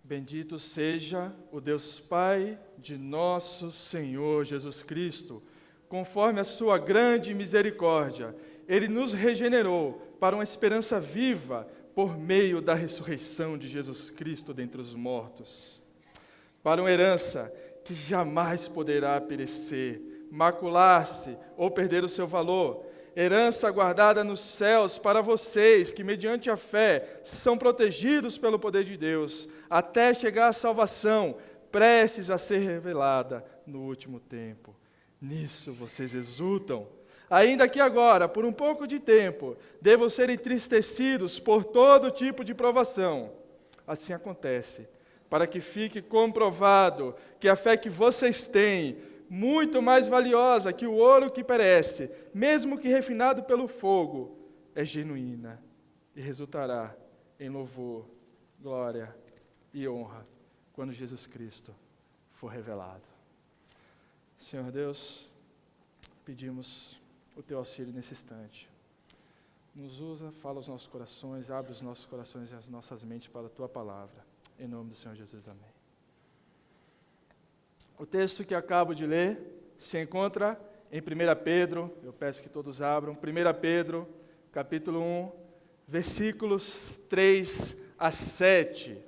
Bendito seja o Deus Pai de nosso Senhor Jesus Cristo. Conforme a sua grande misericórdia, Ele nos regenerou para uma esperança viva por meio da ressurreição de Jesus Cristo dentre os mortos, para uma herança que jamais poderá perecer, macular-se ou perder o seu valor, herança guardada nos céus para vocês que, mediante a fé, são protegidos pelo poder de Deus, até chegar à salvação, prestes a ser revelada no último tempo. Nisso vocês exultam, ainda que agora, por um pouco de tempo, devam ser entristecidos por todo tipo de provação. Assim acontece, para que fique comprovado que a fé que vocês têm, muito mais valiosa que o ouro que perece, mesmo que refinado pelo fogo, é genuína e resultará em louvor, glória e honra quando Jesus Cristo for revelado. Senhor Deus, pedimos o Teu auxílio nesse instante. Nos usa, fala aos nossos corações, abre os nossos corações e as nossas mentes para a Tua palavra. Em nome do Senhor Jesus, amém. O texto que acabo de ler se encontra em 1 Pedro, eu peço que todos abram, 1 Pedro, capítulo 1, versículos 3 a 7.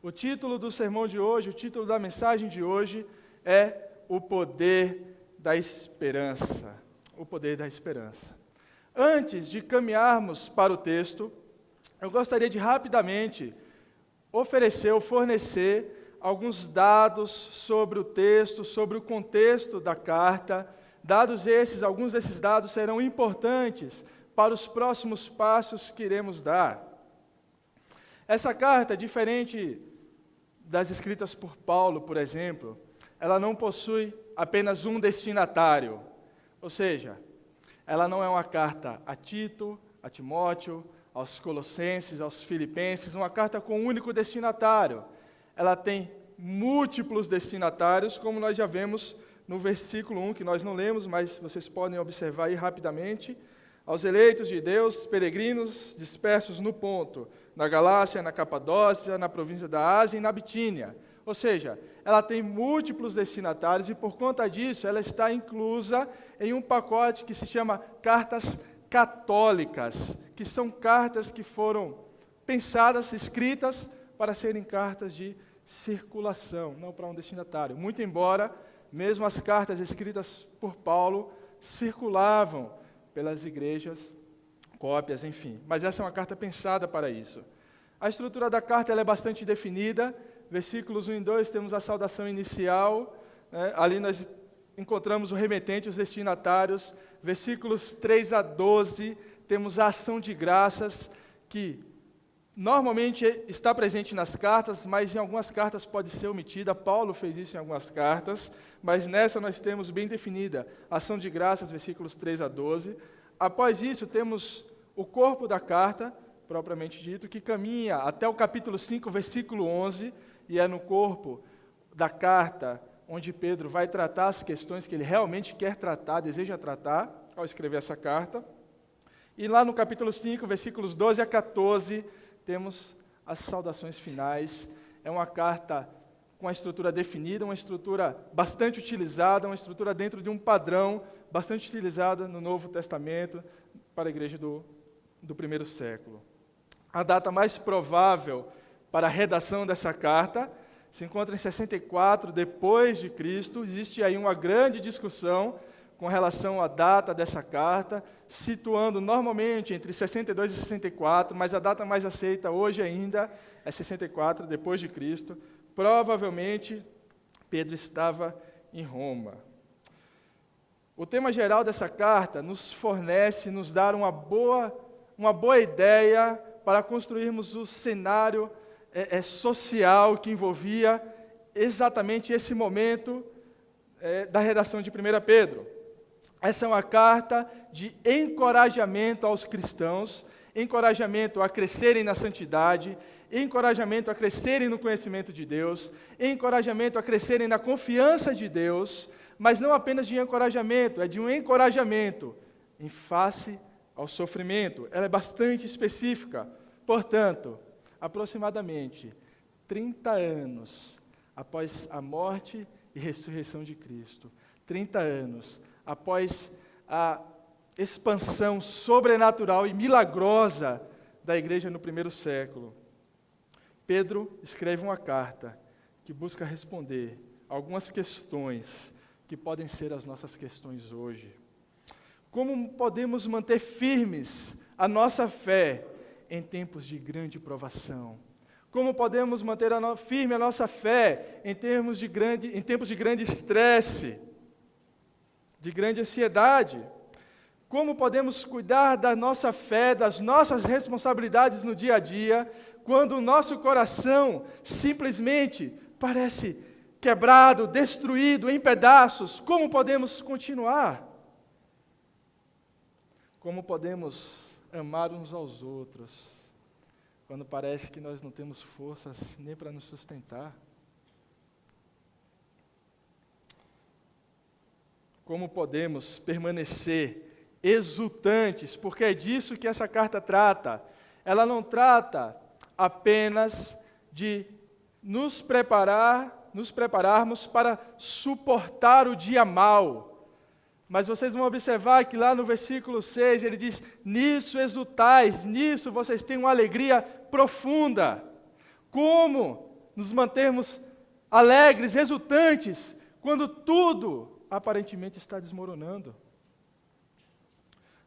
O título do sermão de hoje, o título da mensagem de hoje é O Poder da Esperança. O Poder da Esperança. Antes de caminharmos para o texto, eu gostaria de rapidamente fornecer alguns dados sobre o texto, sobre o contexto da carta. Dados esses, alguns desses dados serão importantes para os próximos passos que iremos dar. Essa carta, diferente das escritas por Paulo, por exemplo, ela não possui apenas um destinatário. Ou seja, ela não é uma carta a Tito, a Timóteo, aos Colossenses, aos Filipenses, uma carta com um único destinatário. Ela tem múltiplos destinatários, como nós já vemos no versículo 1, que nós não lemos, mas vocês podem observar aí rapidamente. Aos eleitos de Deus, peregrinos dispersos no ponto, na Galácia, na Capadócia, na província da Ásia e na Bitínia. Ou seja, ela tem múltiplos destinatários e, por conta disso, ela está inclusa em um pacote que se chama cartas católicas, que são cartas que foram pensadas, escritas, para serem cartas de circulação, não para um destinatário. Muito embora, mesmo as cartas escritas por Paulo circulavam pelas igrejas, cópias, enfim. Mas essa é uma carta pensada para isso. A estrutura da carta ela é bastante definida. Versículos 1 e 2 temos a saudação inicial, ali nós encontramos o remetente, os destinatários. Versículos 3 a 12 temos a ação de graças, que normalmente está presente nas cartas, mas em algumas cartas pode ser omitida. Paulo fez isso em algumas cartas, mas nessa nós temos bem definida a ação de graças, versículos 3 a 12. Após isso, temos o corpo da carta, propriamente dito, que caminha até o capítulo 5, versículo 11, e é no corpo da carta onde Pedro vai tratar as questões que ele realmente quer tratar, deseja tratar, ao escrever essa carta. E lá no capítulo 5, versículos 12 a 14, temos as saudações finais. É uma carta com a estrutura definida, uma estrutura bastante utilizada, uma estrutura dentro de um padrão bastante utilizada no Novo Testamento para a igreja do primeiro século. A data mais provável para a redação dessa carta se encontra em 64 depois de Cristo. Existe aí uma grande discussão com relação à data dessa carta, situando normalmente entre 62 e 64, mas a data mais aceita hoje ainda é 64 depois de Cristo. Provavelmente Pedro estava em Roma. O tema geral dessa carta nos dá uma boa ideia para construirmos o cenário social que envolvia exatamente esse momento da redação de 1 Pedro. Essa é uma carta de encorajamento aos cristãos, encorajamento a crescerem na santidade, encorajamento a crescerem no conhecimento de Deus, encorajamento a crescerem na confiança de Deus, mas não apenas de encorajamento, é de um encorajamento em face ao sofrimento. Ela é bastante específica. Portanto, aproximadamente 30 anos após a morte e ressurreição de Cristo, 30 anos após a expansão sobrenatural e milagrosa da igreja no primeiro século, Pedro escreve uma carta que busca responder algumas questões que podem ser as nossas questões hoje. Como podemos manter firmes a nossa fé em tempos de grande provação? Como podemos manter firme a nossa fé em tempos de grande estresse, de grande ansiedade? Como podemos cuidar da nossa fé, das nossas responsabilidades no dia a dia, quando o nosso coração simplesmente parece quebrado, destruído, em pedaços? Como podemos continuar? Como podemos amar uns aos outros, quando parece que nós não temos forças nem para nos sustentar? Como podemos permanecer exultantes, porque é disso que essa carta trata. Ela não trata apenas de nos prepararmos para suportar o dia mau. Mas vocês vão observar que lá no versículo 6, ele diz: nisso exultais, nisso vocês têm uma alegria profunda. Como nos mantermos alegres, exultantes, quando tudo aparentemente está desmoronando?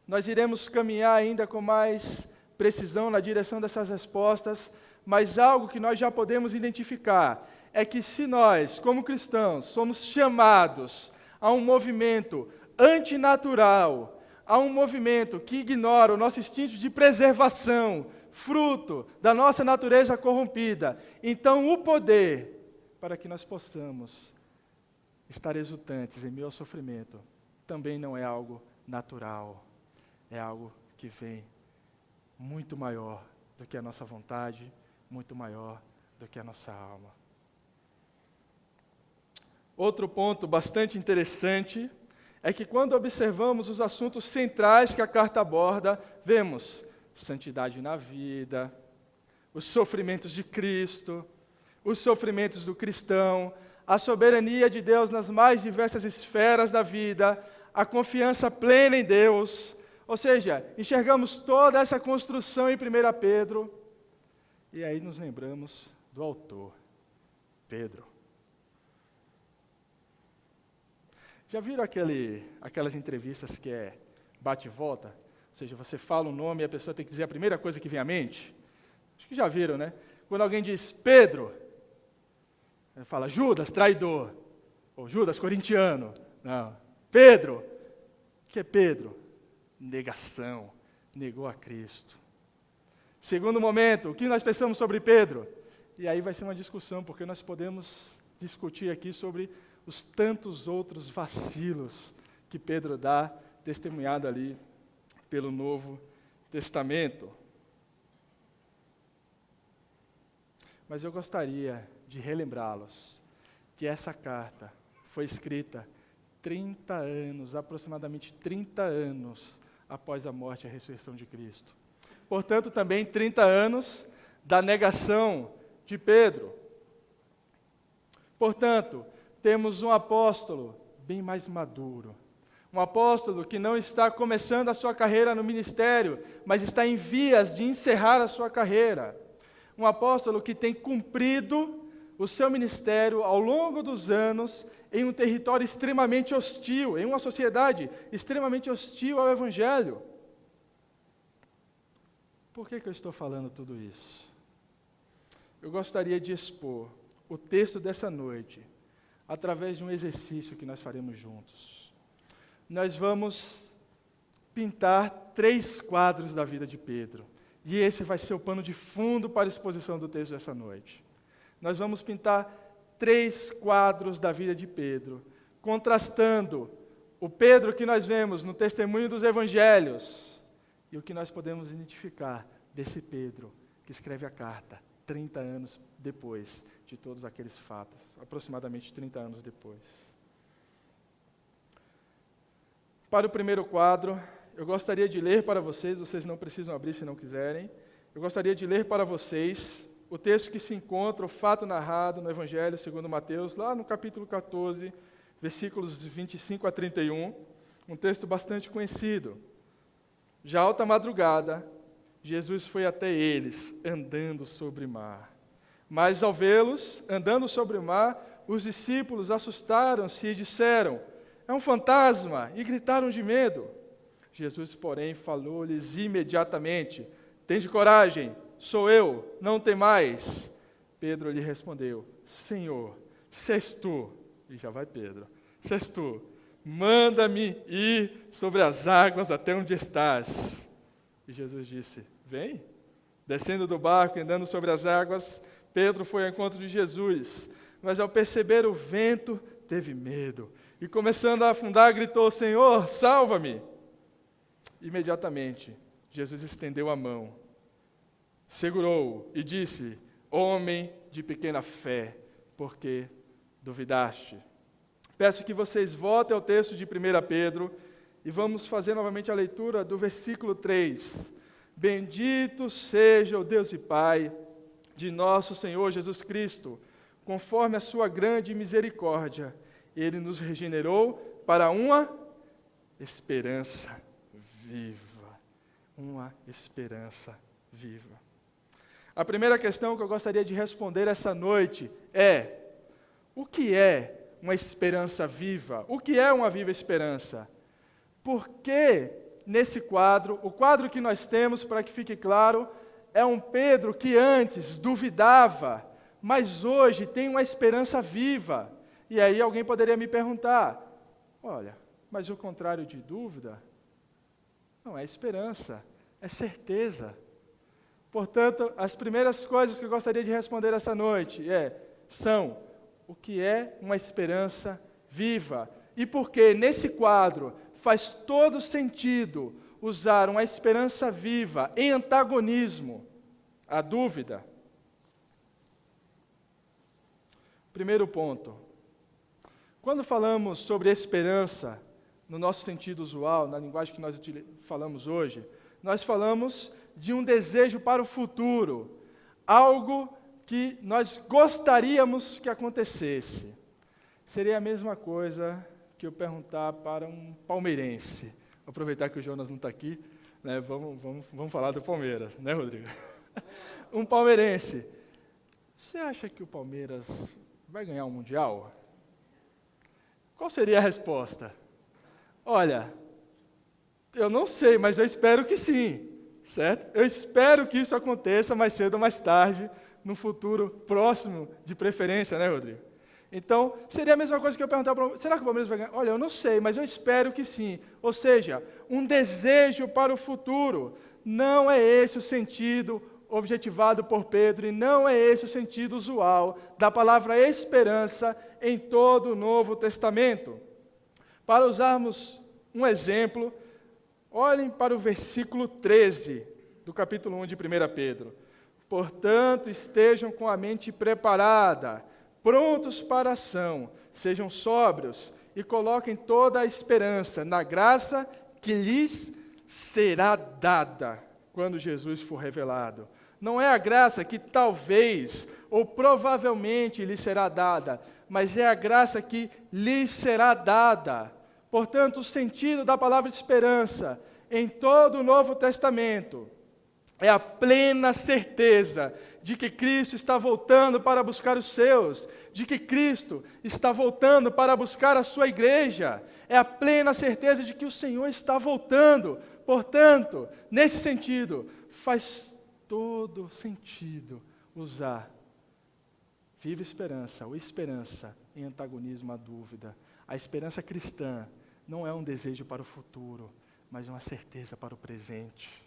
Nós iremos caminhar ainda com mais precisão na direção dessas respostas, mas algo que nós já podemos identificar é que se nós, como cristãos, somos chamados a um movimento antinatural, a um movimento que ignora o nosso instinto de preservação, fruto da nossa natureza corrompida, então o poder para que nós possamos estar exultantes em meio ao sofrimento também não é algo natural, é algo que vem muito maior do que a nossa vontade, muito maior do que a nossa alma. Outro ponto bastante interessante é que quando observamos os assuntos centrais que a carta aborda, vemos santidade na vida, os sofrimentos de Cristo, os sofrimentos do cristão, a soberania de Deus nas mais diversas esferas da vida, a confiança plena em Deus. Ou seja, enxergamos toda essa construção em 1 Pedro, e aí nos lembramos do autor, Pedro. Já viram aquelas entrevistas que é bate e volta? Ou seja, você fala um nome e a pessoa tem que dizer a primeira coisa que vem à mente? Acho que já viram, né? Quando alguém diz Pedro, ele fala Judas, traidor. Ou Judas, corintiano. Não. Pedro. O que é Pedro? Negação. Negou a Cristo. Segundo momento, o que nós pensamos sobre Pedro? E aí vai ser uma discussão, porque nós podemos discutir aqui sobre os tantos outros vacilos que Pedro dá, testemunhado ali pelo Novo Testamento. Mas eu gostaria de relembrá-los que essa carta foi escrita 30 anos, aproximadamente 30 anos após a morte e a ressurreição de Cristo. Portanto, também 30 anos da negação de Pedro. Portanto, temos um apóstolo bem mais maduro. Um apóstolo que não está começando a sua carreira no ministério, mas está em vias de encerrar a sua carreira. Um apóstolo que tem cumprido o seu ministério ao longo dos anos em um território extremamente hostil, em uma sociedade extremamente hostil ao Evangelho. Por que eu estou falando tudo isso? Eu gostaria de expor o texto dessa noite através de um exercício que nós faremos juntos. Nós vamos pintar 3 quadros da vida de Pedro. E esse vai ser o pano de fundo para a exposição do texto dessa noite. Nós vamos pintar 3 quadros da vida de Pedro, contrastando o Pedro que nós vemos no testemunho dos evangelhos e o que nós podemos identificar desse Pedro que escreve a carta 30 anos depois de todos aqueles fatos, aproximadamente 30 anos depois. Para o primeiro quadro, eu gostaria de ler para vocês não precisam abrir se não quiserem, eu gostaria de ler para vocês o texto que se encontra, o fato narrado no Evangelho segundo Mateus, lá no capítulo 14, versículos 25 a 31, um texto bastante conhecido. Já alta madrugada, Jesus foi até eles, andando sobre o mar. Mas ao vê-los andando sobre o mar, os discípulos assustaram-se e disseram: "É um fantasma!" e gritaram de medo. Jesus, porém, falou-lhes imediatamente: "Tende coragem, sou eu, não temais." Pedro lhe respondeu: "Senhor, se és tu," e já vai Pedro, "se és tu, manda-me ir sobre as águas até onde estás." E Jesus disse: "Vem." Descendo do barco e andando sobre as águas, Pedro foi ao encontro de Jesus, mas ao perceber o vento, teve medo, e começando a afundar, gritou: "Senhor, salva-me!" Imediatamente, Jesus estendeu a mão, segurou-o e disse: "Homem de pequena fé, por que duvidaste?" Peço que vocês voltem ao texto de 1 Pedro e vamos fazer novamente a leitura do versículo 3. Bendito seja o Deus e Pai de nosso Senhor Jesus Cristo, conforme a sua grande misericórdia, Ele nos regenerou para uma esperança viva. Uma esperança viva. A primeira questão que eu gostaria de responder essa noite é: o que é uma esperança viva? O que é uma viva esperança? Por que nesse quadro, o quadro que nós temos, para que fique claro, é um Pedro que antes duvidava, mas hoje tem uma esperança viva. E aí alguém poderia me perguntar: olha, mas o contrário de dúvida não é esperança, é certeza. Portanto, as primeiras coisas que eu gostaria de responder essa noite são: o que é uma esperança viva? E por que nesse quadro faz todo sentido usar uma esperança viva em antagonismo à dúvida? Primeiro ponto. Quando falamos sobre esperança, no nosso sentido usual, na linguagem que nós falamos hoje, nós falamos de um desejo para o futuro, algo que nós gostaríamos que acontecesse. Seria a mesma coisa que eu perguntar para um palmeirense. Vou aproveitar que o Jonas não está aqui, né? Vamos falar do Palmeiras, né, Rodrigo? Um palmeirense: você acha que o Palmeiras vai ganhar o Mundial? Qual seria a resposta? Olha, eu não sei, mas eu espero que sim, certo? Eu espero que isso aconteça mais cedo ou mais tarde, no futuro próximo, de preferência, né, Rodrigo? Então, seria a mesma coisa que eu perguntar para será que o Palmeiras vai ganhar? Olha, eu não sei, mas eu espero que sim. Ou seja, um desejo para o futuro. Não é esse o sentido objetivado por Pedro, e não é esse o sentido usual da palavra esperança em todo o Novo Testamento. Para usarmos um exemplo, olhem para o versículo 13 do capítulo 1 de 1 Pedro. Portanto, estejam com a mente preparada, prontos para a ação, sejam sóbrios e coloquem toda a esperança na graça que lhes será dada quando Jesus for revelado. Não é a graça que talvez ou provavelmente lhe será dada, mas é a graça que lhes será dada. Portanto, o sentido da palavra esperança em todo o Novo Testamento é a plena certeza de que Cristo está voltando para buscar os seus, de que Cristo está voltando para buscar a sua igreja. É a plena certeza de que o Senhor está voltando. Portanto, nesse sentido, faz todo sentido usar viva esperança ou esperança em antagonismo à dúvida. A esperança cristã não é um desejo para o futuro, mas uma certeza para o presente.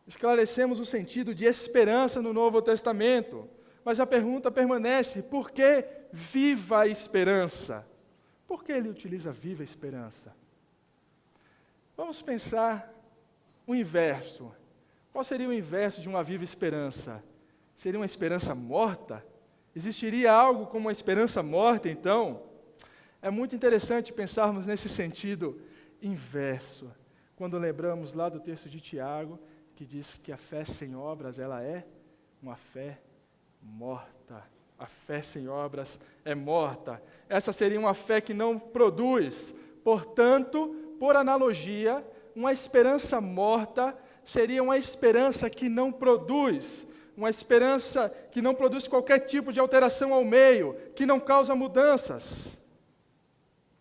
Esclarecemos o sentido de esperança no Novo Testamento, mas a pergunta permanece: por que viva a esperança? Por que ele utiliza viva a esperança? Vamos pensar o inverso. Qual seria o inverso de uma viva esperança? Seria uma esperança morta? Existiria algo como uma esperança morta, então? É muito interessante pensarmos nesse sentido inverso, quando lembramos lá do texto de Tiago, que diz que a fé sem obras, ela é uma fé morta. A fé sem obras é morta. Essa seria uma fé que não produz. Portanto, por analogia, uma esperança morta seria uma esperança que não produz. Uma esperança que não produz qualquer tipo de alteração ao meio, que não causa mudanças.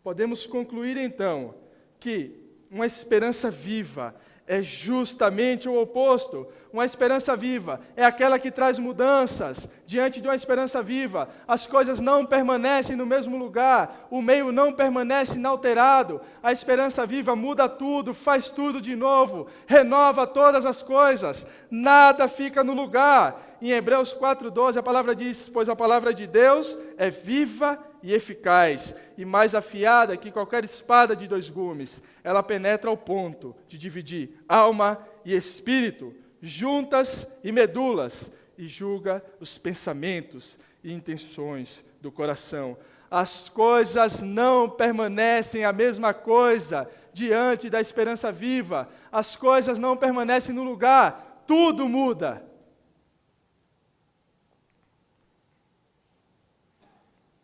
Podemos concluir, então, que uma esperança viva é justamente o oposto. Uma esperança viva é aquela que traz mudanças. Diante de uma esperança viva, as coisas não permanecem no mesmo lugar, o meio não permanece inalterado. A esperança viva muda tudo, faz tudo de novo, renova todas as coisas, nada fica no lugar. Em Hebreus 4:12 a palavra diz: pois a palavra de Deus é viva e eficaz, e mais afiada que qualquer espada de 2 gumes. Ela penetra ao ponto de dividir alma e espírito, juntas e medulas, e julga os pensamentos e intenções do coração. As coisas não permanecem a mesma coisa diante da esperança viva. As coisas não permanecem no lugar, tudo muda.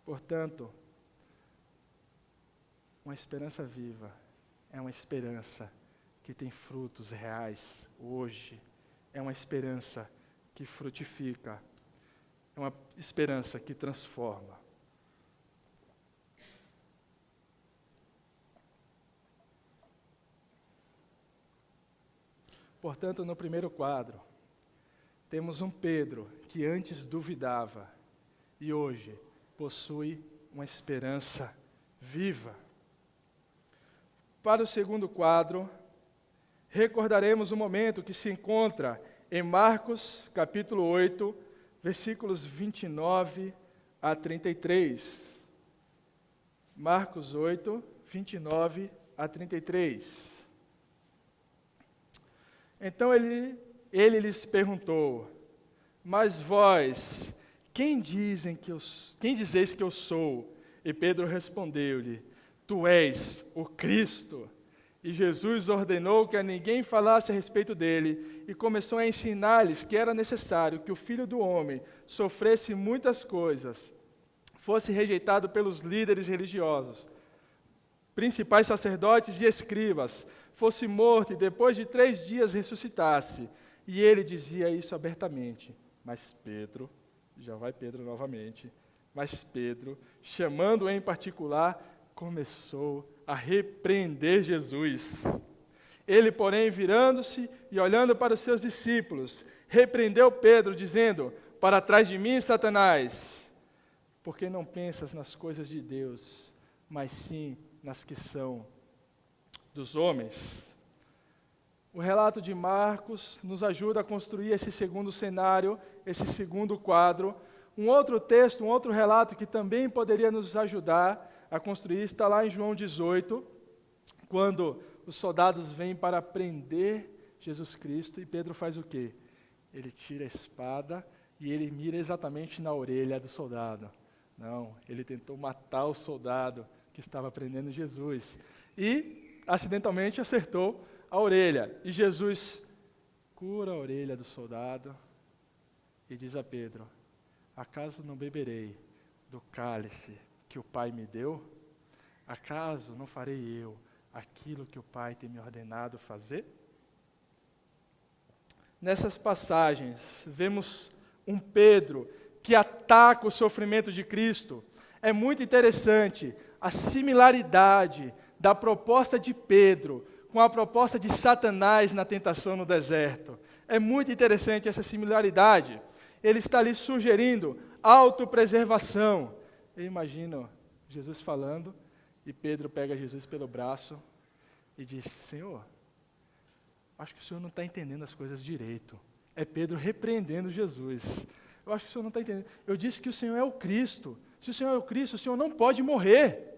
Portanto, uma esperança viva é uma esperança que tem frutos reais hoje. É uma esperança que frutifica. É uma esperança que transforma. Portanto, no primeiro quadro, temos um Pedro que antes duvidava e hoje possui uma esperança viva. Para o segundo quadro, recordaremos o momento que se encontra em Marcos, capítulo 8, versículos 29 a 33. Marcos 8, 29 a 33. Então ele lhes perguntou: mas vós, quem dizeis que eu sou? E Pedro respondeu-lhe: tu és o Cristo. E Jesus ordenou que a ninguém falasse a respeito dele, e começou a ensinar-lhes que era necessário que o Filho do Homem sofresse muitas coisas, fosse rejeitado pelos líderes religiosos, principais sacerdotes e escribas, fosse morto e depois de 3 dias ressuscitasse. E ele dizia isso abertamente. Mas Pedro, já vai Pedro novamente, mas Pedro, chamando-o em particular, começou a repreender Jesus. Ele, porém, virando-se e olhando para os seus discípulos, repreendeu Pedro, dizendo: para trás de mim, Satanás, porque não pensas nas coisas de Deus, mas sim nas que são dos homens. O relato de Marcos nos ajuda a construir esse segundo cenário, esse segundo quadro. Um outro texto, um outro relato que também poderia nos ajudar a construir está lá em João 18, quando os soldados vêm para prender Jesus Cristo, e Pedro faz o quê? Ele tira a espada e ele mira exatamente na orelha do soldado. Não, ele tentou matar o soldado que estava prendendo Jesus. E, acidentalmente, acertou a orelha. E Jesus cura a orelha do soldado e diz a Pedro: acaso não beberei do cálice que o Pai me deu? Acaso não farei eu aquilo que o Pai tem me ordenado fazer? Nessas passagens, vemos um Pedro que ataca o sofrimento de Cristo. É muito interessante a similaridade da proposta de Pedro com a proposta de Satanás na tentação no deserto. É muito interessante essa similaridade. Ele está ali sugerindo autopreservação. Eu imagino Jesus falando, e Pedro pega Jesus pelo braço e diz: Senhor, acho que o Senhor não está entendendo as coisas direito. É Pedro repreendendo Jesus. Eu acho que o Senhor não está entendendo. Eu disse que o Senhor é o Cristo. Se o Senhor é o Cristo, o Senhor não pode morrer.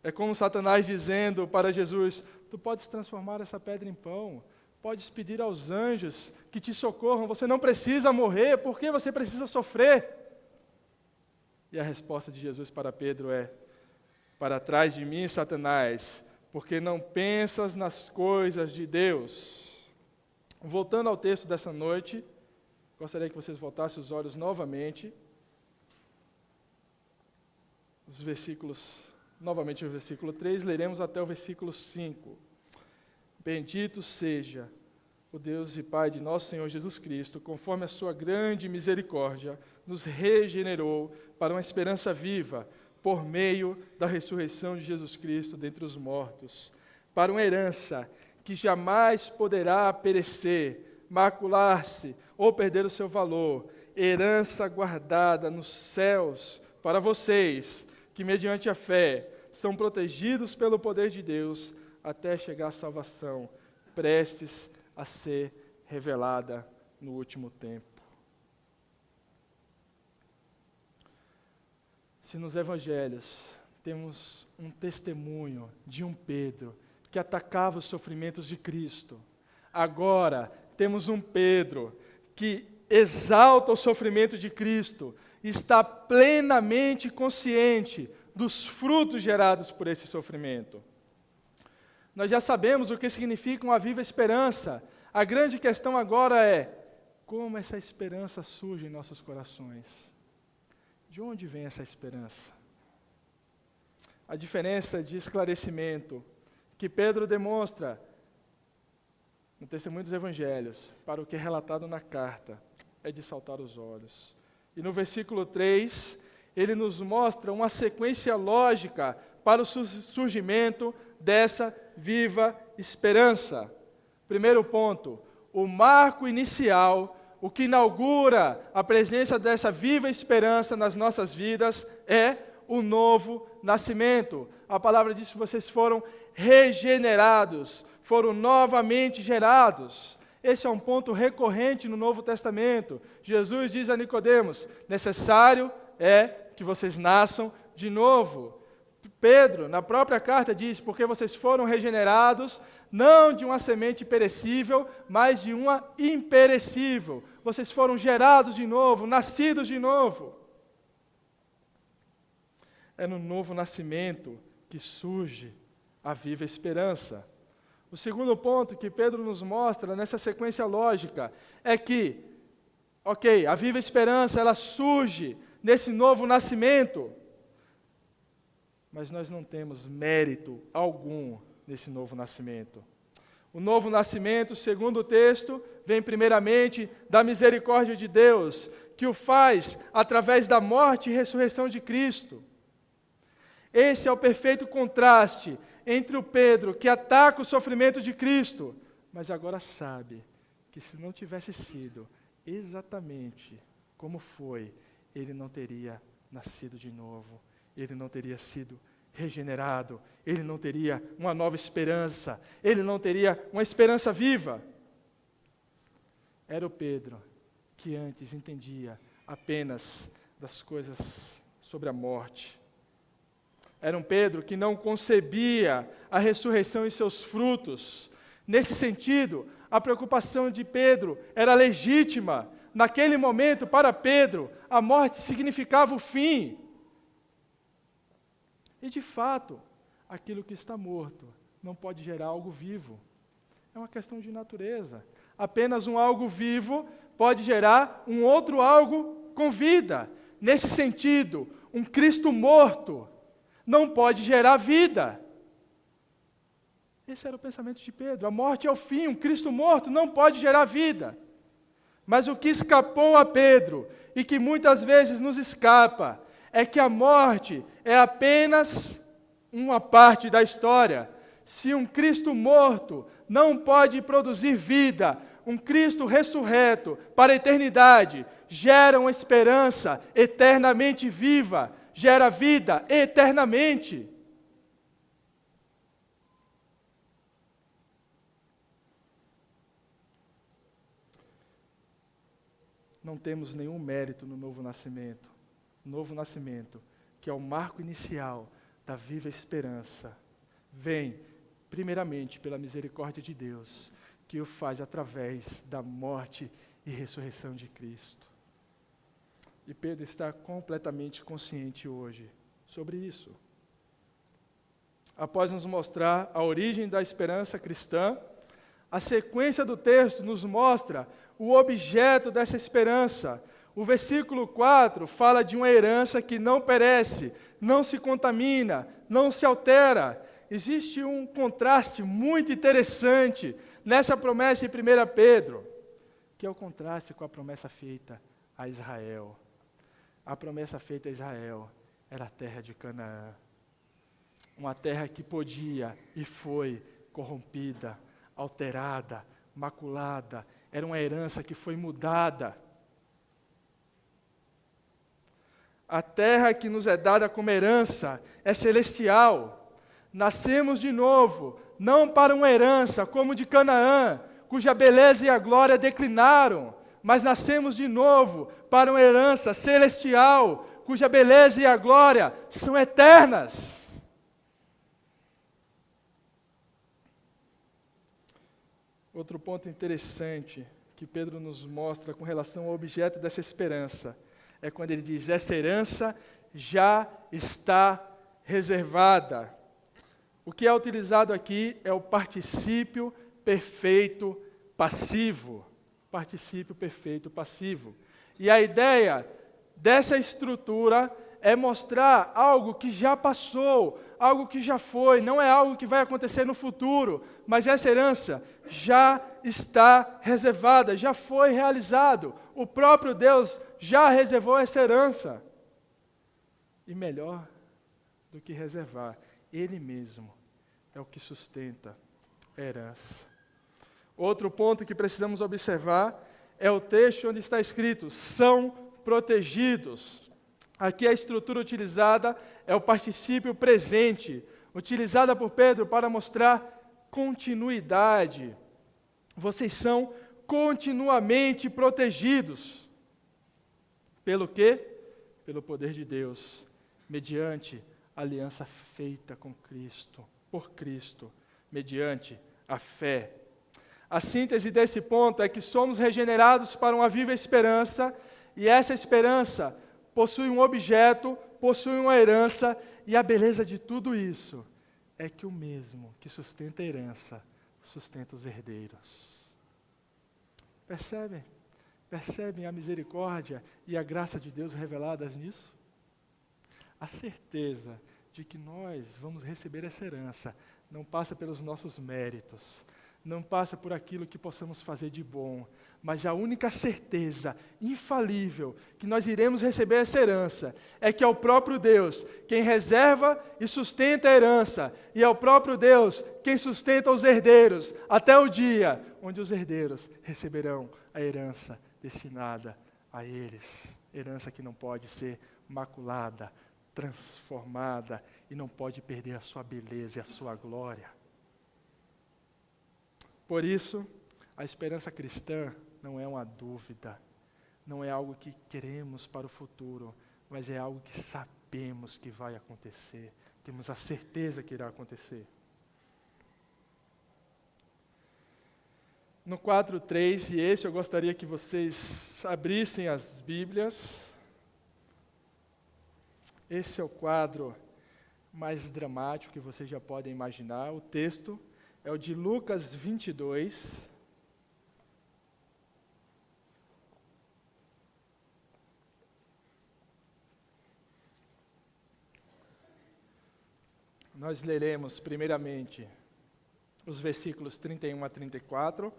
É como Satanás dizendo para Jesus: tu podes transformar essa pedra em pão, podes pedir aos anjos que te socorram, você não precisa morrer, por que você precisa sofrer? E a resposta de Jesus para Pedro é: para trás de mim, Satanás, porque não pensas nas coisas de Deus. Voltando ao texto dessa noite, gostaria que vocês voltassem os olhos novamente. Os versículos, novamente o versículo 3, leremos até o versículo 5. Bendito seja o Deus e Pai de nosso Senhor Jesus Cristo, conforme a sua grande misericórdia, nos regenerou para uma esperança viva, por meio da ressurreição de Jesus Cristo dentre os mortos, para uma herança que jamais poderá perecer, macular-se ou perder o seu valor, herança guardada nos céus para vocês, que mediante a fé são protegidos pelo poder de Deus até chegar à salvação, prestes a ser revelada no último tempo. Se nos evangelhos temos um testemunho de um Pedro que atacava os sofrimentos de Cristo, agora temos um Pedro que exalta o sofrimento de Cristo, está plenamente consciente dos frutos gerados por esse sofrimento. Nós já sabemos o que significa uma viva esperança. A grande questão agora é como essa esperança surge em nossos corações. De onde vem essa esperança? A diferença de esclarecimento que Pedro demonstra no testemunho dos evangelhos para o que é relatado na carta é de saltar os olhos. E no versículo 3, ele nos mostra uma sequência lógica para o surgimento dessa viva esperança. Primeiro ponto, o marco inicial, o que inaugura a presença dessa viva esperança nas nossas vidas é o novo nascimento. A palavra diz que vocês foram regenerados, foram novamente gerados. Esse é um ponto recorrente no Novo Testamento. Jesus diz a Nicodemos: necessário é que vocês nasçam de novo. Pedro, na própria carta, diz: porque vocês foram regenerados, não de uma semente perecível, mas de uma imperecível. Vocês foram gerados de novo, nascidos de novo. É no novo nascimento que surge a viva esperança. O segundo ponto que Pedro nos mostra nessa sequência lógica é que, a viva esperança, ela surge nesse novo nascimento, mas nós não temos mérito algum nesse novo nascimento. O novo nascimento, segundo o texto, vem primeiramente da misericórdia de Deus, que o faz através da morte e ressurreição de Cristo. Esse é o perfeito contraste entre o Pedro, que ataca o sofrimento de Cristo, mas agora sabe que se não tivesse sido exatamente como foi, ele não teria nascido de novo, ele não teria sido regenerado, ele não teria uma nova esperança, ele não teria uma esperança viva. Era o Pedro que antes entendia apenas das coisas sobre a morte. Era um Pedro que não concebia a ressurreição e seus frutos. Nesse sentido, a preocupação de Pedro era legítima. Naquele momento, para Pedro, a morte significava o fim. E, de fato, aquilo que está morto não pode gerar algo vivo. É uma questão de natureza. Apenas um algo vivo pode gerar um outro algo com vida. Nesse sentido, um Cristo morto não pode gerar vida. Esse era o pensamento de Pedro. A morte é o fim, um Cristo morto não pode gerar vida. Mas o que escapou a Pedro, e que muitas vezes nos escapa, é que a morte é apenas uma parte da história. Se um Cristo morto não pode produzir vida, um Cristo ressurreto para a eternidade gera uma esperança eternamente viva, gera vida eternamente. Não temos nenhum mérito no novo nascimento. Novo nascimento, que é o marco inicial da viva esperança, vem primeiramente pela misericórdia de Deus, que o faz através da morte e ressurreição de Cristo. E Pedro está completamente consciente hoje sobre isso. após nos mostrar a origem da esperança cristã, a sequência do texto nos mostra o objeto dessa esperança. O versículo 4 fala de uma herança que não perece, não se contamina, não se altera. Existe um contraste muito interessante nessa promessa em 1 Pedro, que é o contraste com a promessa feita a Israel. A promessa feita a Israel era a terra de Canaã. Uma terra que podia e foi corrompida, alterada, maculada. Era uma herança que foi mudada. A terra que nos é dada como herança é celestial. Nascemos de novo, não para uma herança como de Canaã, cuja beleza e a glória declinaram, mas nascemos de novo para uma herança celestial, cuja beleza e a glória são eternas. Outro ponto interessante que Pedro nos mostra com relação ao objeto dessa esperança é quando ele diz: essa herança já está reservada. O que é utilizado aqui é o particípio perfeito passivo. Particípio perfeito passivo. E a ideia dessa estrutura é mostrar algo que já passou, algo que já foi, não é algo que vai acontecer no futuro, mas essa herança já está reservada, já foi realizado. O próprio Deus já reservou essa herança. E melhor do que reservar, Ele mesmo é o que sustenta a herança. Outro ponto que precisamos observar é o trecho onde está escrito: são protegidos. Aqui a estrutura utilizada é o particípio presente, utilizada por Pedro para mostrar continuidade. Vocês são continuamente protegidos. Pelo quê? Pelo poder de Deus, mediante a aliança feita com Cristo, por Cristo, mediante a fé. A síntese desse ponto é que somos regenerados para uma viva esperança, e essa esperança possui um objeto, possui uma herança, e a beleza de tudo isso é que o mesmo que sustenta a herança, sustenta os herdeiros. Percebem? Percebem a misericórdia e a graça de Deus reveladas nisso? A certeza de que nós vamos receber essa herança não passa pelos nossos méritos, não passa por aquilo que possamos fazer de bom, mas a única certeza infalível que nós iremos receber essa herança é que é o próprio Deus quem reserva e sustenta a herança, e é o próprio Deus quem sustenta os herdeiros, até o dia onde os herdeiros receberão a herança destinada a eles. Herança que não pode ser maculada, transformada, e não pode perder a sua beleza e a sua glória. Por isso, a esperança cristã não é uma dúvida, não é algo que queremos para o futuro, mas é algo que sabemos que vai acontecer, temos a certeza que irá acontecer. No quadro 3, e esse eu gostaria que vocês abrissem as Bíblias. Esse é o quadro mais dramático que vocês já podem imaginar. O texto é o de Lucas 22. Nós leremos primeiramente os versículos 31 a 34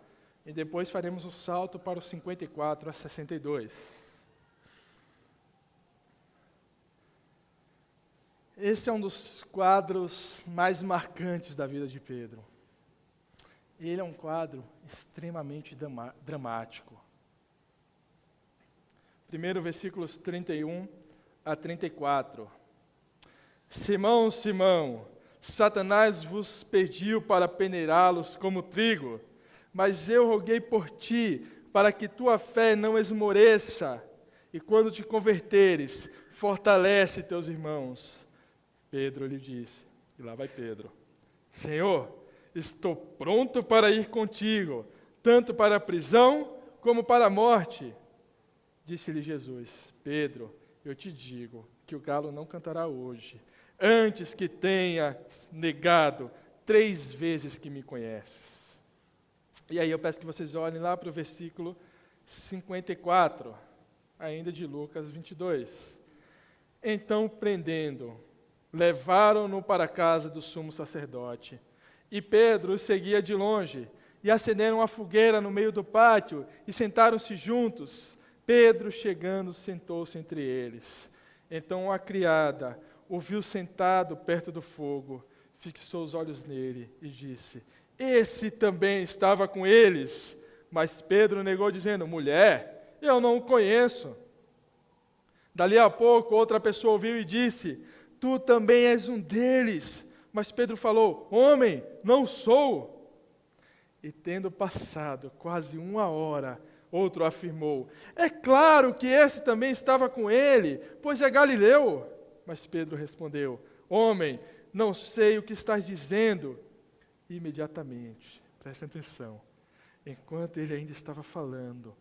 e depois faremos o salto para os 54 a 62. Esse é um dos quadros mais marcantes da vida de Pedro. Ele é um quadro extremamente dramático. Primeiro, versículos 31 a 34. Simão, Simão, Satanás vos pediu para peneirá-los como trigo, mas eu roguei por ti, para que tua fé não esmoreça, e quando te converteres, fortalece teus irmãos. Pedro lhe disse, e lá vai Pedro: Senhor, estou pronto para ir contigo, tanto para a prisão como para a morte. Disse-lhe Jesus: Pedro, eu te digo que o galo não cantará hoje, antes que tenha negado 3 vezes que me conheces. E aí eu peço que vocês olhem lá para o versículo 54, ainda de Lucas 22. Então, prendendo, levaram-no para a casa do sumo sacerdote. E Pedro os seguia de longe, e acenderam uma fogueira no meio do pátio, e sentaram-se juntos. Pedro, chegando, sentou-se entre eles. Então a criada o viu sentado perto do fogo, fixou os olhos nele e disse: esse também estava com eles. Mas Pedro negou, dizendo: mulher, eu não o conheço. Dali a pouco, outra pessoa ouviu e disse: tu também és um deles. Mas Pedro falou: homem, não sou. E tendo passado quase 1 hora, outro afirmou: é claro que esse também estava com ele, pois é galileu. Mas Pedro respondeu: homem, não sei o que estás dizendo. E imediatamente, prestem atenção, enquanto ele ainda estava falando,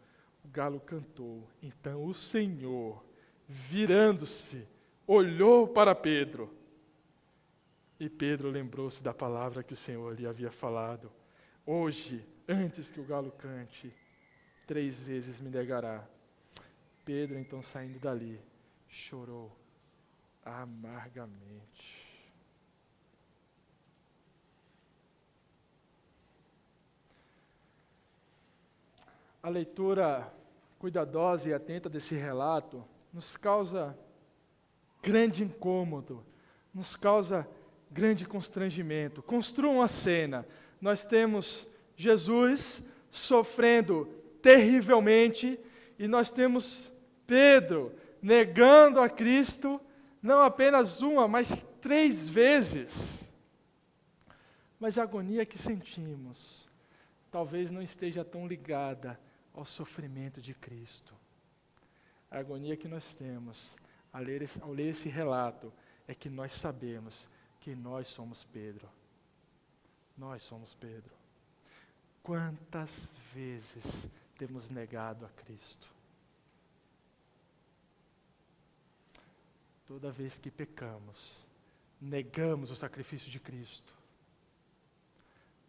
o galo cantou. Então o Senhor, virando-se, olhou para Pedro. E Pedro lembrou-se da palavra que o Senhor lhe havia falado: hoje, antes que o galo cante, 3 vezes me negará. Pedro, então, saindo dali, chorou amargamente. A leitura cuidadosa e atenta desse relato nos causa grande incômodo, nos causa grande constrangimento. Construam a cena. Nós temos Jesus sofrendo terrivelmente e nós temos Pedro negando a Cristo, não apenas 1, mas 3 vezes. Mas a agonia que sentimos talvez não esteja tão ligada ao sofrimento de Cristo. A agonia que nós temos ao ler esse relato é que nós sabemos que nós somos Pedro. Nós somos Pedro. Quantas vezes temos negado a Cristo? Toda vez que pecamos, negamos o sacrifício de Cristo.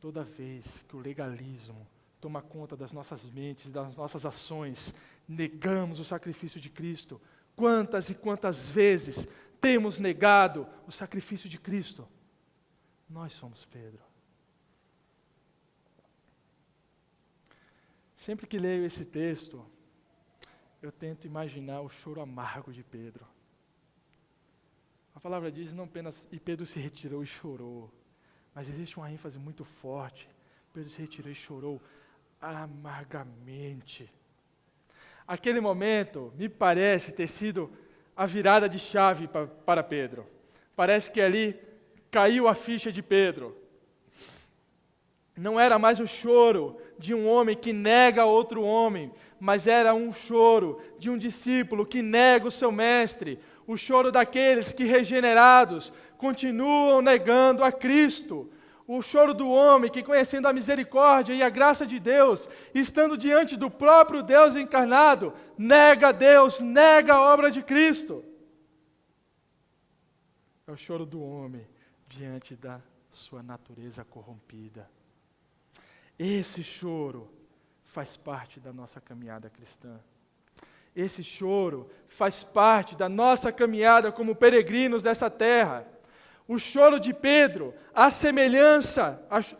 Toda vez que o legalismo toma conta das nossas mentes e das nossas ações, negamos o sacrifício de Cristo. Quantas e quantas vezes temos negado o sacrifício de Cristo? Nós somos Pedro. Sempre que leio esse texto, eu tento imaginar o choro amargo de Pedro. A palavra diz não apenas, e Pedro se retirou e chorou, mas existe uma ênfase muito forte. Pedro se retirou e chorou amargamente. Aquele momento me parece ter sido a virada de chave para Pedro. Parece que ali caiu a ficha de Pedro. Não era mais o choro de um homem que nega outro homem, mas era um choro de um discípulo que nega o seu mestre, o choro daqueles que, regenerados, continuam negando a Cristo. O choro do homem que, conhecendo a misericórdia e a graça de Deus, estando diante do próprio Deus encarnado, nega Deus, nega a obra de Cristo. É o choro do homem diante da sua natureza corrompida. Esse choro faz parte da nossa caminhada cristã. Esse choro faz parte da nossa caminhada como peregrinos dessa terra. O choro de Pedro,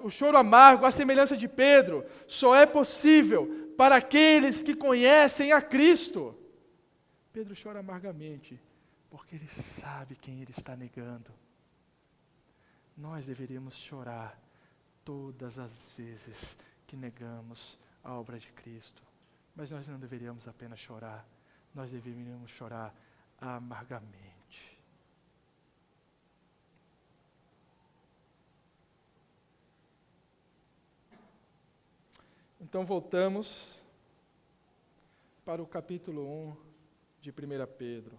o choro amargo, a semelhança de Pedro, só é possível para aqueles que conhecem a Cristo. Pedro chora amargamente, porque ele sabe quem ele está negando. Nós deveríamos chorar todas as vezes que negamos a obra de Cristo. Mas nós não deveríamos apenas chorar, nós deveríamos chorar amargamente. Então voltamos para o capítulo 1 de 1 Pedro.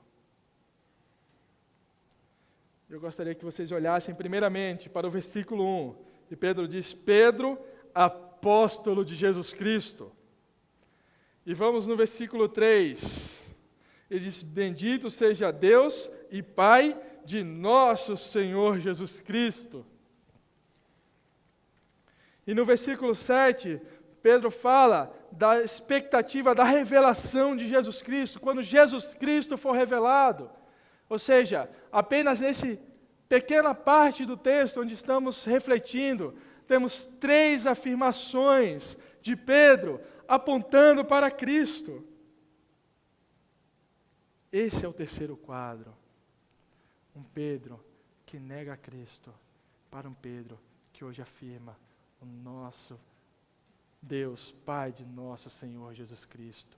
Eu gostaria que vocês olhassem primeiramente para o versículo 1. E Pedro diz: Pedro, apóstolo de Jesus Cristo. E vamos no versículo 3. Ele diz: bendito seja Deus e Pai de nosso Senhor Jesus Cristo. E no versículo 7, Pedro fala da expectativa da revelação de Jesus Cristo, quando Jesus Cristo for revelado. Ou seja, apenas nessa pequena parte do texto onde estamos refletindo, temos 3 afirmações de Pedro apontando para Cristo. Esse é o terceiro quadro. Um Pedro que nega a Cristo para um Pedro que hoje afirma o nosso Deus, Pai de nosso Senhor Jesus Cristo.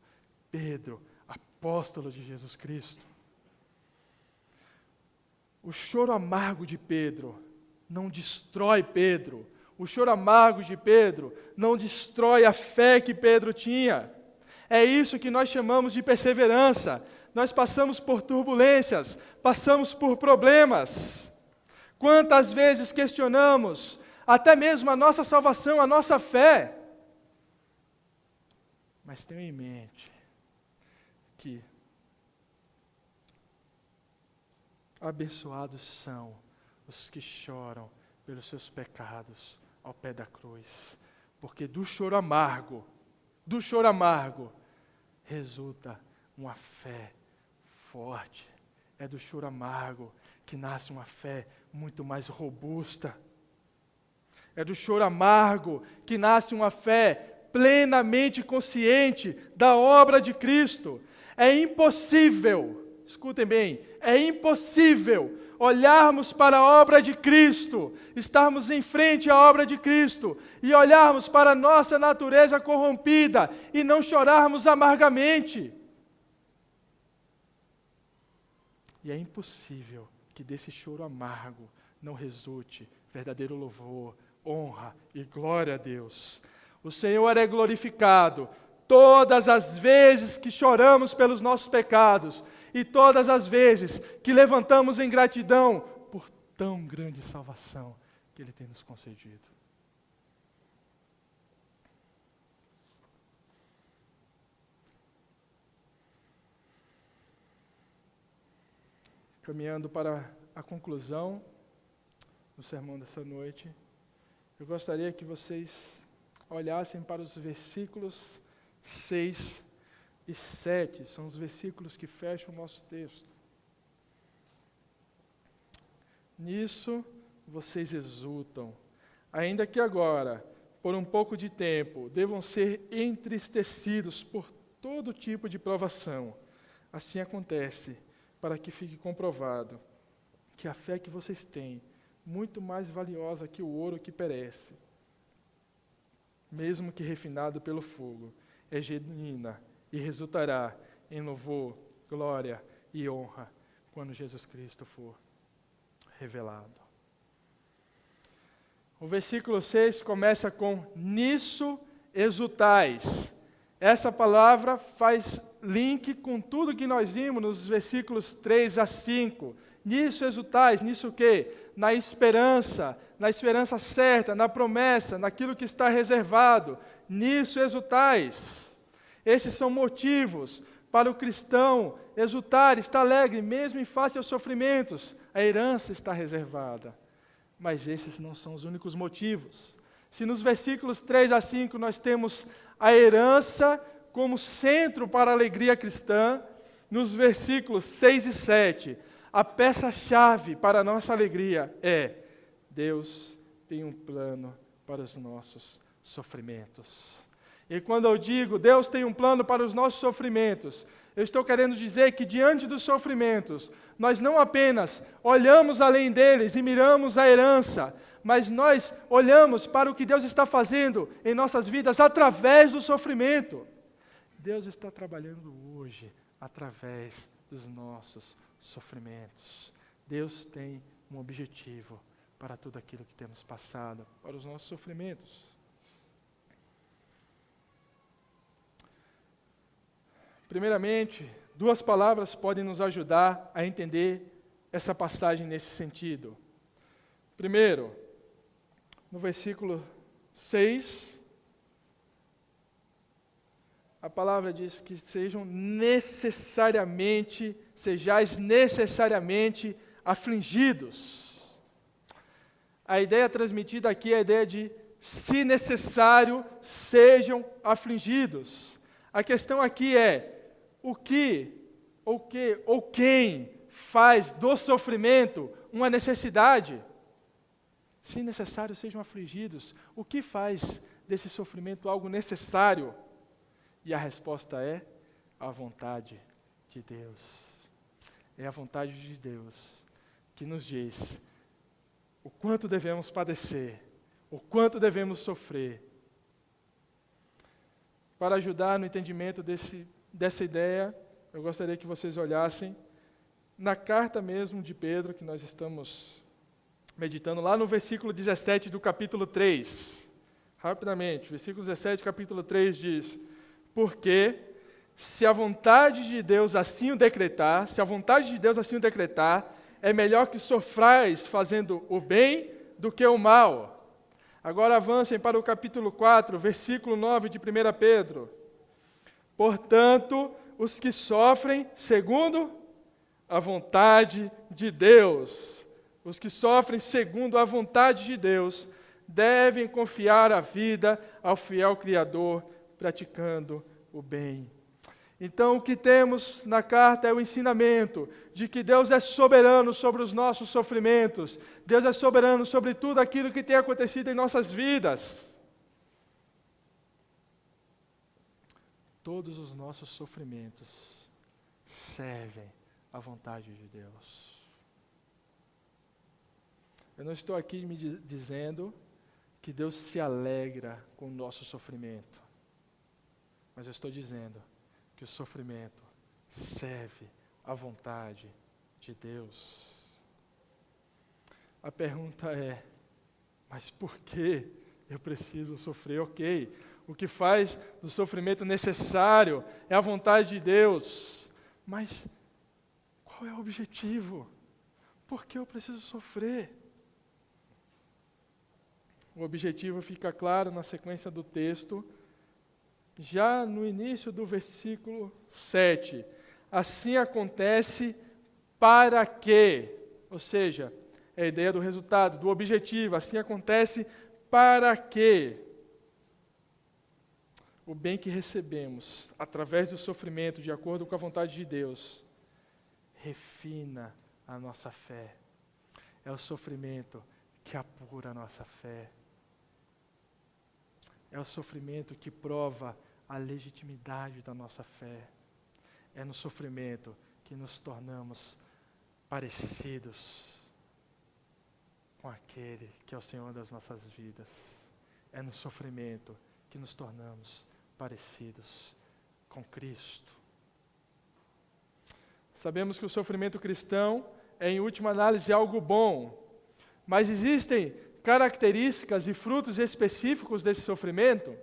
Pedro, apóstolo de Jesus Cristo. O choro amargo de Pedro não destrói Pedro. O choro amargo de Pedro não destrói a fé que Pedro tinha. É isso que nós chamamos de perseverança. Nós passamos por turbulências, passamos por problemas. Quantas vezes questionamos até mesmo a nossa salvação, a nossa fé? Mas tenha em mente que abençoados são os que choram pelos seus pecados ao pé da cruz, porque do choro amargo, resulta uma fé forte. É do choro amargo que nasce uma fé muito mais robusta. É do choro amargo que nasce uma fé plenamente consciente da obra de Cristo. É impossível, escutem bem, é impossível olharmos para a obra de Cristo, estarmos em frente à obra de Cristo e olharmos para a nossa natureza corrompida e não chorarmos amargamente. E é impossível que desse choro amargo não resulte verdadeiro louvor, honra e glória a Deus. O Senhor é glorificado todas as vezes que choramos pelos nossos pecados e todas as vezes que levantamos em gratidão por tão grande salvação que Ele tem nos concedido. Caminhando para a conclusão do sermão dessa noite, eu gostaria que vocês olhassem para os versículos 6 e 7, são os versículos que fecham o nosso texto. Nisso vocês exultam, ainda que agora, por um pouco de tempo, devam ser entristecidos por todo tipo de provação. Assim acontece, para que fique comprovado que a fé que vocês têm, muito mais valiosa que o ouro que perece, mesmo que refinado pelo fogo, é genuína e resultará em louvor, glória e honra quando Jesus Cristo for revelado. O versículo 6 começa com: nisso exultais. Essa palavra faz link com tudo que nós vimos nos versículos 3 a 5. Nisso exultais, nisso o quê? Na esperança certa, na promessa, naquilo que está reservado. Nisso exultais. Esses são motivos para o cristão exultar, estar alegre, mesmo em face aos sofrimentos. A herança está reservada. Mas esses não são os únicos motivos. Se nos versículos 3 a 5 nós temos a herança como centro para a alegria cristã, nos versículos 6 e 7, a peça-chave para a nossa alegria é: Deus tem um plano para os nossos sofrimentos. E quando eu digo Deus tem um plano para os nossos sofrimentos, eu estou querendo dizer que diante dos sofrimentos, nós não apenas olhamos além deles e miramos a herança, mas nós olhamos para o que Deus está fazendo em nossas vidas através do sofrimento. Deus está trabalhando hoje através dos nossos sofrimentos. Deus tem um objetivo para tudo aquilo que temos passado, para os nossos sofrimentos. Primeiramente, 2 palavras podem nos ajudar a entender essa passagem nesse sentido. Primeiro, no versículo 6, a palavra diz que sejais necessariamente afligidos. A ideia transmitida aqui é a ideia de, se necessário, sejam afligidos. A questão aqui é, o que ou quem faz do sofrimento uma necessidade? Se necessário, sejam afligidos. O que faz desse sofrimento algo necessário? E a resposta é a vontade de Deus. É a vontade de Deus que nos diz o quanto devemos padecer, o quanto devemos sofrer. Para ajudar no entendimento dessa ideia, eu gostaria que vocês olhassem na carta mesmo de Pedro, que nós estamos meditando, lá no versículo 17 do capítulo 3. Rapidamente, versículo 17, capítulo 3 diz: porque se a vontade de Deus assim o decretar, é melhor que sofrais fazendo o bem do que o mal. Agora avancem para o capítulo 4, versículo 9 de 1 Pedro. Portanto, os que sofrem segundo a vontade de Deus, os que sofrem segundo a vontade de Deus, devem confiar a vida ao fiel Criador, praticando o bem. Então, o que temos na carta é o ensinamento de que Deus é soberano sobre os nossos sofrimentos. Deus é soberano sobre tudo aquilo que tem acontecido em nossas vidas. Todos os nossos sofrimentos servem à vontade de Deus. Eu não estou aqui me dizendo que Deus se alegra com o nosso sofrimento. Mas eu estou dizendo que o sofrimento serve à vontade de Deus. A pergunta é, mas por que eu preciso sofrer? Ok, o que faz do sofrimento necessário é a vontade de Deus. Mas qual é o objetivo? Por que eu preciso sofrer? O objetivo fica claro na sequência do texto, já no início do versículo 7. Assim acontece para quê? Ou seja, é a ideia do resultado, do objetivo. Assim acontece para quê? O bem que recebemos através do sofrimento, de acordo com a vontade de Deus, refina a nossa fé. É o sofrimento que apura a nossa fé. É o sofrimento que prova a legitimidade da nossa fé. É no sofrimento que nos tornamos parecidos com aquele que é o Senhor das nossas vidas. É no sofrimento que nos tornamos parecidos com Cristo. Sabemos que o sofrimento cristão é, em última análise, algo bom, mas existem características e frutos específicos desse sofrimento.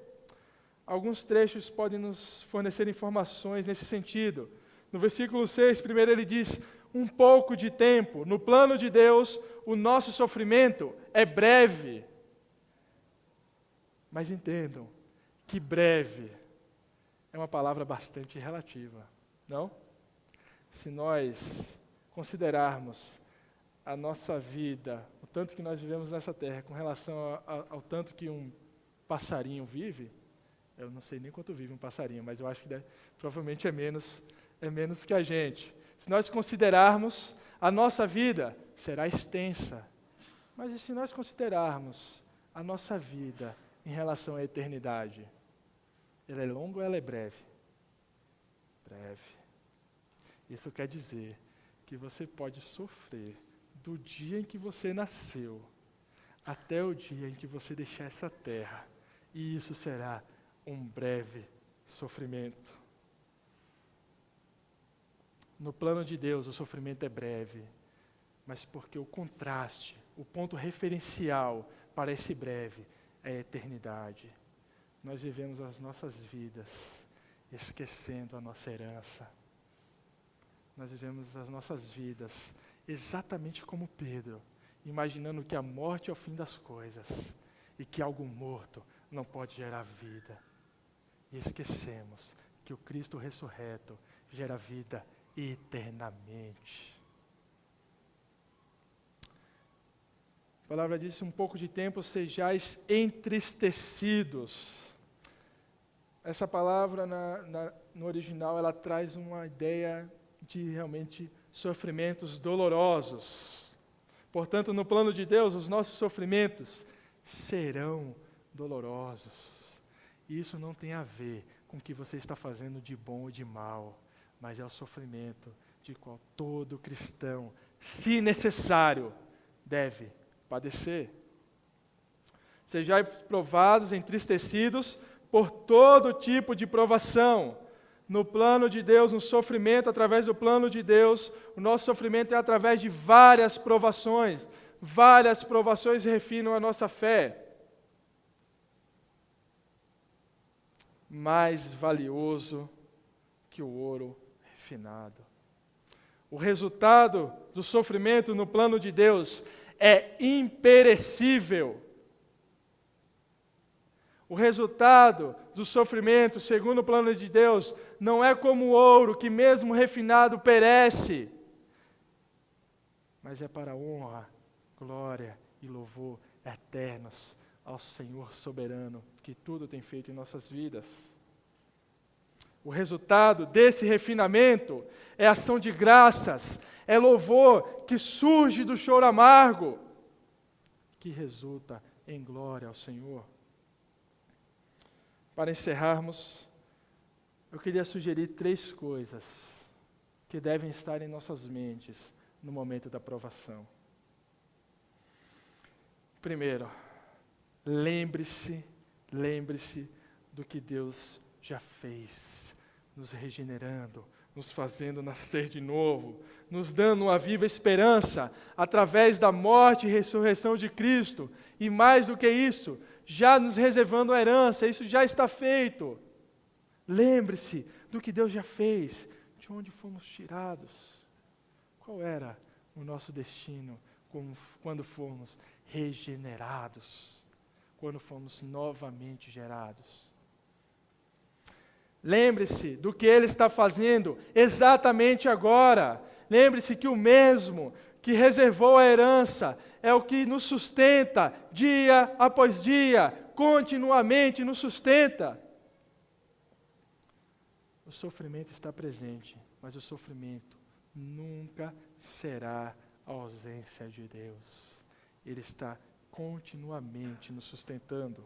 Alguns trechos podem nos fornecer informações nesse sentido. No versículo 6, primeiro ele diz, um pouco de tempo. No plano de Deus, o nosso sofrimento é breve. Mas entendam que breve é uma palavra bastante relativa, não? Se nós considerarmos a nossa vida, o tanto que nós vivemos nessa terra, com relação ao tanto que um passarinho vive, eu não sei nem quanto vive um passarinho, mas eu acho que provavelmente é menos que a gente. Se nós considerarmos, a nossa vida será extensa. Mas e se nós considerarmos a nossa vida em relação à eternidade? Ela é longa ou ela é breve? Breve. Isso quer dizer que você pode sofrer do dia em que você nasceu até o dia em que você deixar essa terra. E isso será um breve sofrimento. No plano de Deus, o sofrimento é breve, mas porque o contraste, o ponto referencial para esse breve é a eternidade. Nós vivemos as nossas vidas esquecendo a nossa herança. Nós vivemos as nossas vidas exatamente como Pedro, imaginando que a morte é o fim das coisas e que algo morto não pode gerar vida. E esquecemos porque o Cristo ressurreto gera vida eternamente. A palavra diz: um pouco de tempo sejais entristecidos. Essa palavra no original, ela traz uma ideia de realmente sofrimentos dolorosos. Portanto, no plano de Deus, os nossos sofrimentos serão dolorosos. E isso não tem a ver com o que você está fazendo de bom ou de mal, mas é o sofrimento de qual todo cristão, se necessário, deve padecer. Sejais provados, entristecidos por todo tipo de provação. No plano de Deus, no sofrimento, através do plano de Deus, o nosso sofrimento é através de várias provações. Várias provações refinam a nossa fé. Mais valioso que o ouro refinado. O resultado do sofrimento no plano de Deus é imperecível. O resultado do sofrimento, segundo o plano de Deus, não é como o ouro, que mesmo refinado perece, mas é para a honra, glória e louvor eternos ao Senhor soberano, que tudo tem feito em nossas vidas. O resultado desse refinamento é ação de graças, é louvor que surge do choro amargo, que resulta em glória ao Senhor. Para encerrarmos, eu queria sugerir 3 coisas que devem estar em nossas mentes no momento da provação. Primeiro, lembre-se do que Deus já fez, nos regenerando, nos fazendo nascer de novo, nos dando uma viva esperança através da morte e ressurreição de Cristo, e mais do que isso, já nos reservando a herança. Isso já está feito. Lembre-se do que Deus já fez, de onde fomos tirados. Qual era o nosso destino quando fomos regenerados, quando fomos novamente gerados. Lembre-se do que Ele está fazendo exatamente agora. Lembre-se que o mesmo que reservou a herança é o que nos sustenta dia após dia, continuamente nos sustenta. O sofrimento está presente, mas o sofrimento nunca será a ausência de Deus. Ele está continuamente nos sustentando.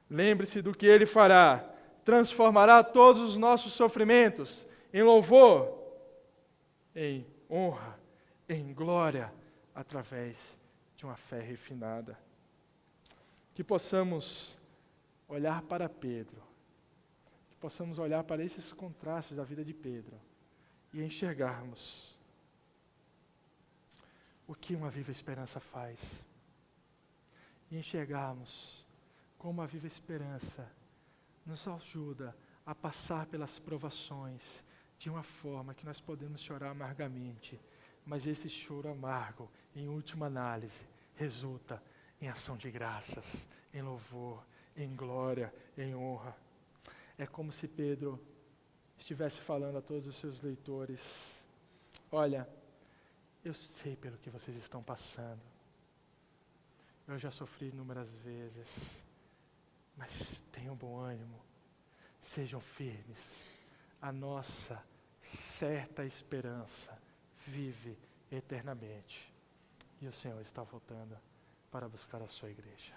Lembre-se do que Ele fará. Transformará todos os nossos sofrimentos em louvor, em honra, em glória, através de uma fé refinada. Que possamos olhar para Pedro, que possamos olhar para esses contrastes da vida de Pedro e enxergarmos o que uma viva esperança faz. E enxergarmos como a viva esperança nos ajuda a passar pelas provações de uma forma que nós podemos chorar amargamente, mas esse choro amargo, em última análise, resulta em ação de graças, em louvor, em glória, em honra. É como se Pedro estivesse falando a todos os seus leitores: olha, eu sei pelo que vocês estão passando, eu já sofri inúmeras vezes, mas tenham bom ânimo, sejam firmes, a nossa certa esperança vive eternamente, e o Senhor está voltando para buscar a sua igreja.